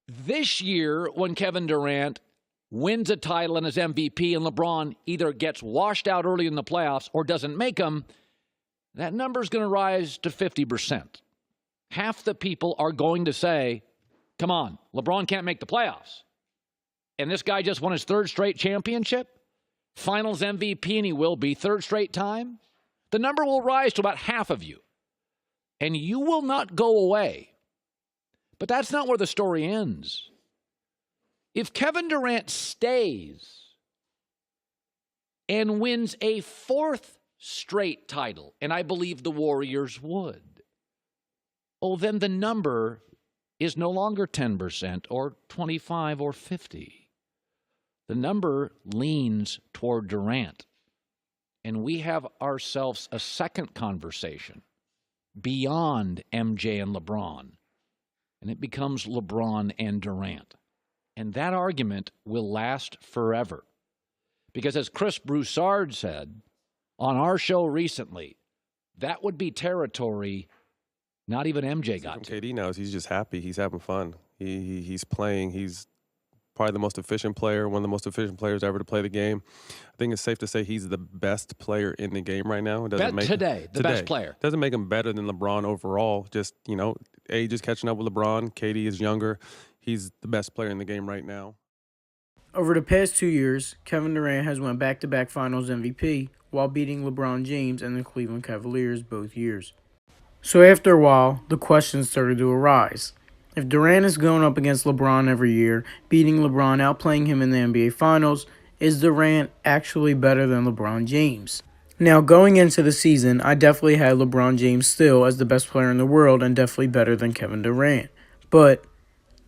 This year, when Kevin Durant wins a title and is MVP and LeBron either gets washed out early in the playoffs or doesn't make them, that number is going to rise to 50%. Half the people are going to say, come on, LeBron can't make the playoffs. And this guy just won his third straight championship, finals MVP, and he will be third straight time. The number will rise to about half of you. And you will not go away. But that's not where the story ends. If Kevin Durant stays and wins a fourth straight title, and I believe the Warriors would, oh, then the number is no longer 10% or 25 or 50. The number leans toward Durant. And we have ourselves a second conversation beyond MJ and LeBron. And it becomes LeBron and Durant. And that argument will last forever. Because as Chris Broussard said on our show recently, that would be territory not even MJ got to. KD knows he's just happy. He's having fun. He's playing. He's probably the most efficient player, one of the most efficient players ever to play the game. I think it's safe to say he's the best player in the game right now. It doesn't make today, the best player. Doesn't make him better than LeBron overall. Just, age is catching up with LeBron. KD is younger. He's the best player in the game right now. Over the past 2 years, Kevin Durant has won back-to-back Finals MVP while beating LeBron James and the Cleveland Cavaliers both years. So after a while, the questions started to arise. If Durant is going up against LeBron every year, beating LeBron, outplaying him in the NBA Finals, is Durant actually better than LeBron James? Now, going into the season, I definitely had LeBron James still as the best player in the world and definitely better than Kevin Durant. But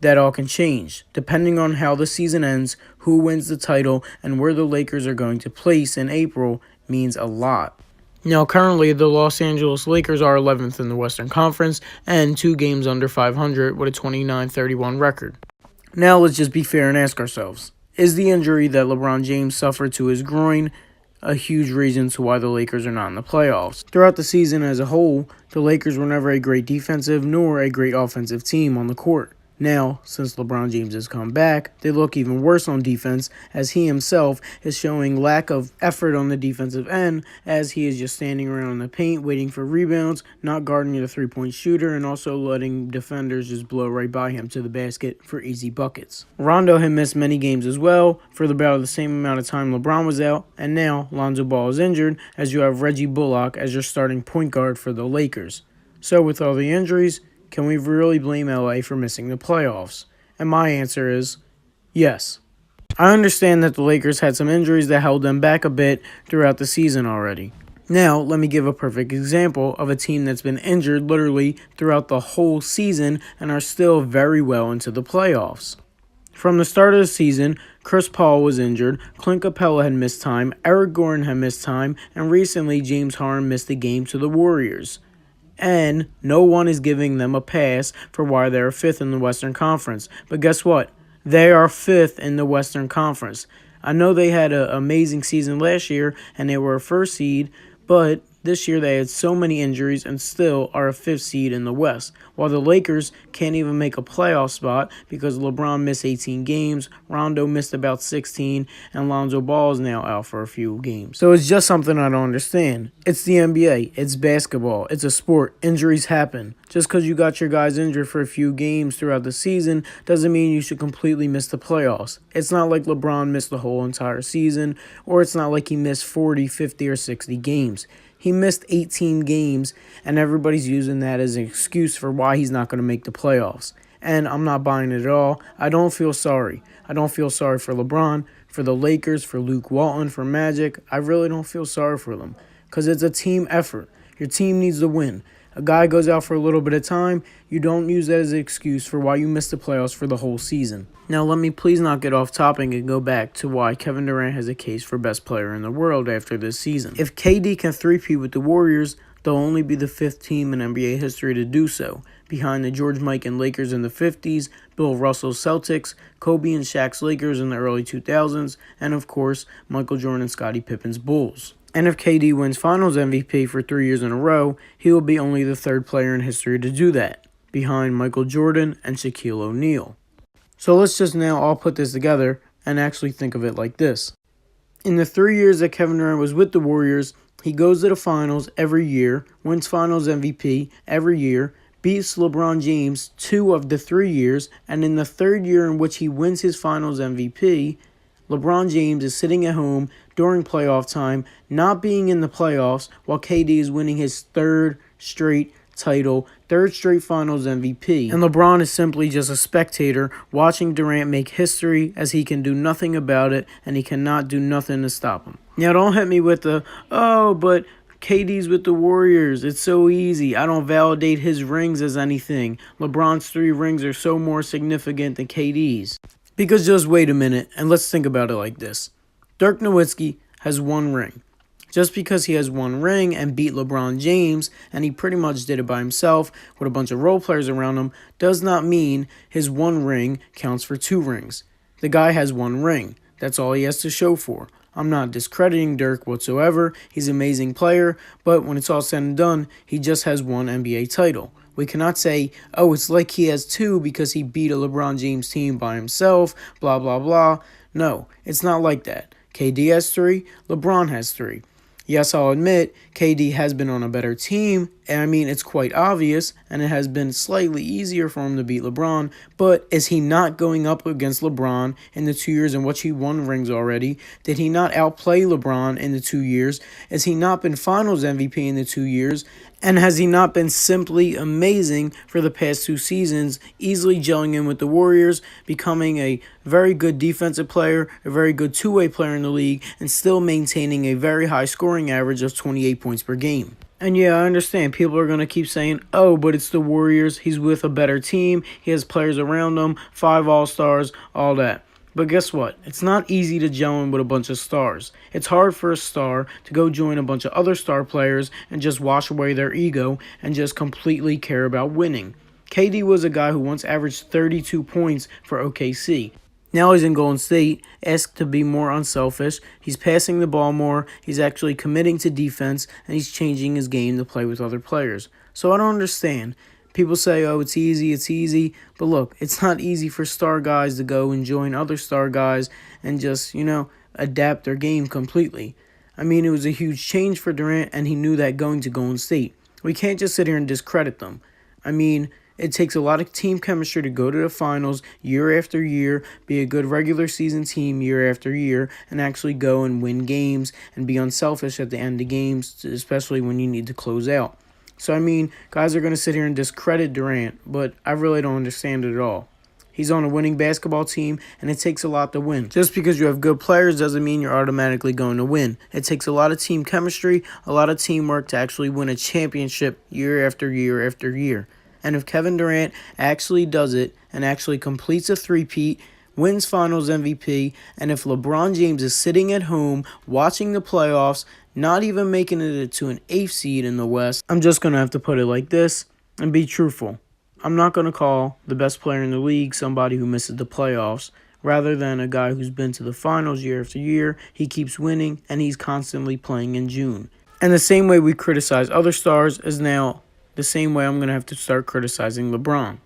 that all can change, depending on how the season ends, who wins the title, and where the Lakers are going to place in April means a lot. Now, currently, the Los Angeles Lakers are 11th in the Western Conference and 2 games under 500 with a 29-31 record. Now, let's just be fair and ask ourselves, is the injury that LeBron James suffered to his groin a huge reason to why the Lakers are not in the playoffs? Throughout the season as a whole, the Lakers were never a great defensive nor a great offensive team on the court. Now, since LeBron James has come back, they look even worse on defense as he himself is showing lack of effort on the defensive end as he is just standing around in the paint waiting for rebounds, not guarding the three-point shooter, and also letting defenders just blow right by him to the basket for easy buckets. Rondo had missed many games as well for about the same amount of time LeBron was out, and now Lonzo Ball is injured as you have Reggie Bullock as your starting point guard for the Lakers. So with all the injuries, can we really blame LA for missing the playoffs? And my answer is yes. I understand that the Lakers had some injuries that held them back a bit throughout the season already. Now, let me give a perfect example of a team that's been injured literally throughout the whole season and are still very well into the playoffs. From the start of the season, Chris Paul was injured, Clint Capella had missed time, Eric Gordon had missed time, and recently James Harden missed a game to the Warriors. And no one is giving them a pass for why they're 5th in the Western Conference. But guess what? They are 5th in the Western Conference. I know they had an amazing season last year and they were a 1st seed, but this year they had so many injuries and still are a 5th seed in the West. While the Lakers can't even make a playoff spot because LeBron missed 18 games, Rondo missed about 16, and Lonzo Ball is now out for a few games. So it's just something I don't understand. It's the NBA. It's basketball. It's a sport. Injuries happen. Just because you got your guys injured for a few games throughout the season doesn't mean you should completely miss the playoffs. It's not like LeBron missed the whole entire season, or it's not like he missed 40, 50, or 60 games. He missed 18 games, and everybody's using that as an excuse for why he's not going to make the playoffs. And I'm not buying it at all. I don't feel sorry. I don't feel sorry for LeBron, for the Lakers, for Luke Walton, for Magic. I really don't feel sorry for them because it's a team effort. Your team needs to win. A guy goes out for a little bit of time, you don't use that as an excuse for why you missed the playoffs for the whole season. Now, let me please not get off topic and go back to why Kevin Durant has a case for best player in the world after this season. If KD can three-peat with the Warriors, they'll only be the 5th team in NBA history to do so, behind the George Mikan Lakers in the 50s, Bill Russell's Celtics, Kobe and Shaq's Lakers in the early 2000s, and of course, Michael Jordan and Scottie Pippen's Bulls. And if KD wins Finals MVP for 3 years in a row, he will be only the 3rd player in history to do that, behind Michael Jordan and Shaquille O'Neal. So let's just now all put this together and actually think of it like this. In the 3 years that Kevin Durant was with the Warriors, he goes to the finals every year, wins finals MVP every year, beats LeBron James 2 of the 3 years, and in the third year in which he wins his finals MVP, LeBron James is sitting at home during playoff time, not being in the playoffs, while KD is winning his third straight title, third straight finals MVP. And LeBron is simply just a spectator watching Durant make history, as he can do nothing about it and he cannot do nothing to stop him. Now don't hit me with the, oh, but KD's with the Warriors. It's so easy. I don't validate his rings as anything. LeBron's 3 rings are so more significant than KD's. Because just wait a minute and let's think about it like this. Dirk Nowitzki has 1 ring. Just because he has 1 ring and beat LeBron James, and he pretty much did it by himself with a bunch of role players around him, does not mean his 1 ring counts for 2 rings. The guy has 1 ring. That's all he has to show for. I'm not discrediting Dirk whatsoever. He's an amazing player, but when it's all said and done, he just has 1 NBA title. We cannot say, oh, it's like he has 2 because he beat a LeBron James team by himself, blah, blah, blah. No, it's not like that. KD has 3, LeBron has 3. Yes, I'll admit, KD has been on a better team, and I mean, it's quite obvious, and it has been slightly easier for him to beat LeBron, but is he not going up against LeBron in the 2 years in which he won rings already? Did he not outplay LeBron in the 2 years? Has he not been finals MVP in the 2 years? And has he not been simply amazing for the past 2 seasons, easily gelling in with the Warriors, becoming a very good defensive player, a very good two-way player in the league, and still maintaining a very high scoring average of 28 points per game? And yeah, I understand. People are going to keep saying, oh, but it's the Warriors. He's with a better team. He has players around him, 5 All-Stars, all that. But guess what? It's not easy to gel in with a bunch of stars. It's hard for a star to go join a bunch of other star players and just wash away their ego and just completely care about winning. KD was a guy who once averaged 32 points for OKC. Now he's in Golden State, asked to be more unselfish. He's passing the ball more. He's actually committing to defense, and he's changing his game to play with other players. So I don't understand. People say, oh, it's easy. But look, it's not easy for star guys to go and join other star guys and just, adapt their game completely. I mean, it was a huge change for Durant, and he knew that going to Golden State. We can't just sit here and discredit them. I mean, it takes a lot of team chemistry to go to the finals year after year, be a good regular season team year after year, and actually go and win games and be unselfish at the end of games, especially when you need to close out. So, I mean, guys are going to sit here and discredit Durant, but I really don't understand it at all. He's on a winning basketball team, and it takes a lot to win. Just because you have good players doesn't mean you're automatically going to win. It takes a lot of team chemistry, a lot of teamwork to actually win a championship year after year after year. And if Kevin Durant actually does it and actually completes a three-peat, wins finals MVP, and if LeBron James is sitting at home watching the playoffs, not even making it to an 8th seed in the West, I'm just going to have to put it like this and be truthful. I'm not going to call the best player in the league somebody who misses the playoffs. Rather than a guy who's been to the finals year after year, he keeps winning, and he's constantly playing in June. And the same way we criticize other stars is now the same way I'm going to have to start criticizing LeBron.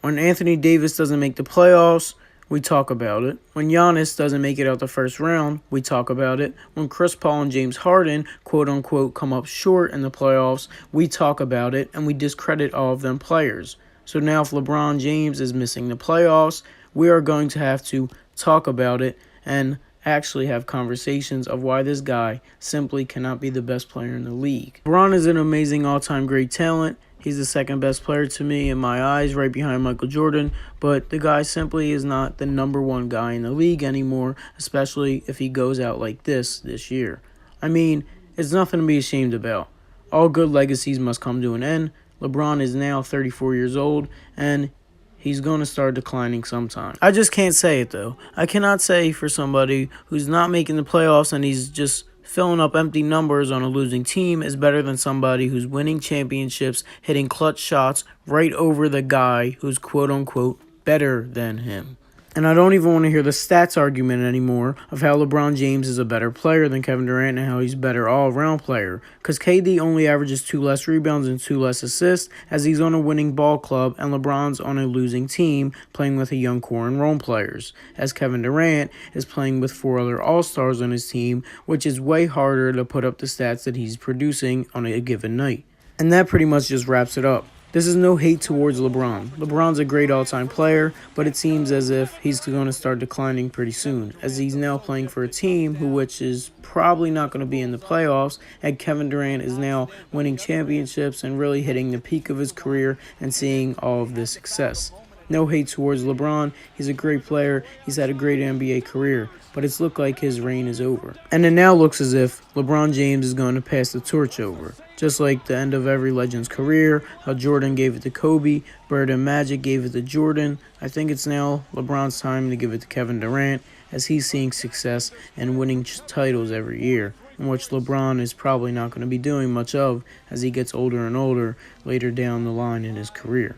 When Anthony Davis doesn't make the playoffs, we talk about it. When Giannis doesn't make it out the first round, we talk about it. When Chris Paul and James Harden, quote-unquote, come up short in the playoffs, we talk about it, and we discredit all of them players. So now if LeBron James is missing the playoffs, we are going to have to talk about it and actually have conversations of why this guy simply cannot be the best player in the league. LeBron is an amazing all-time great talent. He's the second best player to me in my eyes, right behind Michael Jordan, but the guy simply is not the number 1 guy in the league anymore, especially if he goes out like this year. I mean, it's nothing to be ashamed about. All good legacies must come to an end. LeBron is now 34 years old, and he's going to start declining sometime. I just can't say it, though. I cannot say for somebody who's not making the playoffs and he's just filling up empty numbers on a losing team is better than somebody who's winning championships, hitting clutch shots right over the guy who's quote-unquote better than him. And I don't even want to hear the stats argument anymore of how LeBron James is a better player than Kevin Durant and how he's a better all-around player. Because KD only averages 2 less rebounds and 2 less assists as he's on a winning ball club and LeBron's on a losing team playing with a young core and role players. As Kevin Durant is playing with 4 other all-stars on his team, which is way harder to put up the stats that he's producing on a given night. And that pretty much just wraps it up. This is no hate towards LeBron. LeBron's a great all-time player, but it seems as if he's going to start declining pretty soon, as he's now playing for a team which is probably not going to be in the playoffs, and Kevin Durant is now winning championships and really hitting the peak of his career and seeing all of this success. No hate towards LeBron. He's a great player. He's had a great NBA career, but it's looked like his reign is over. And it now looks as if LeBron James is going to pass the torch over. Just like the end of every legend's career, how Jordan gave it to Kobe, Bird and Magic gave it to Jordan. I think it's now LeBron's time to give it to Kevin Durant, as he's seeing success and winning titles every year, in which LeBron is probably not going to be doing much of as he gets older and older later down the line in his career.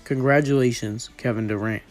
Congratulations, Kevin Durant.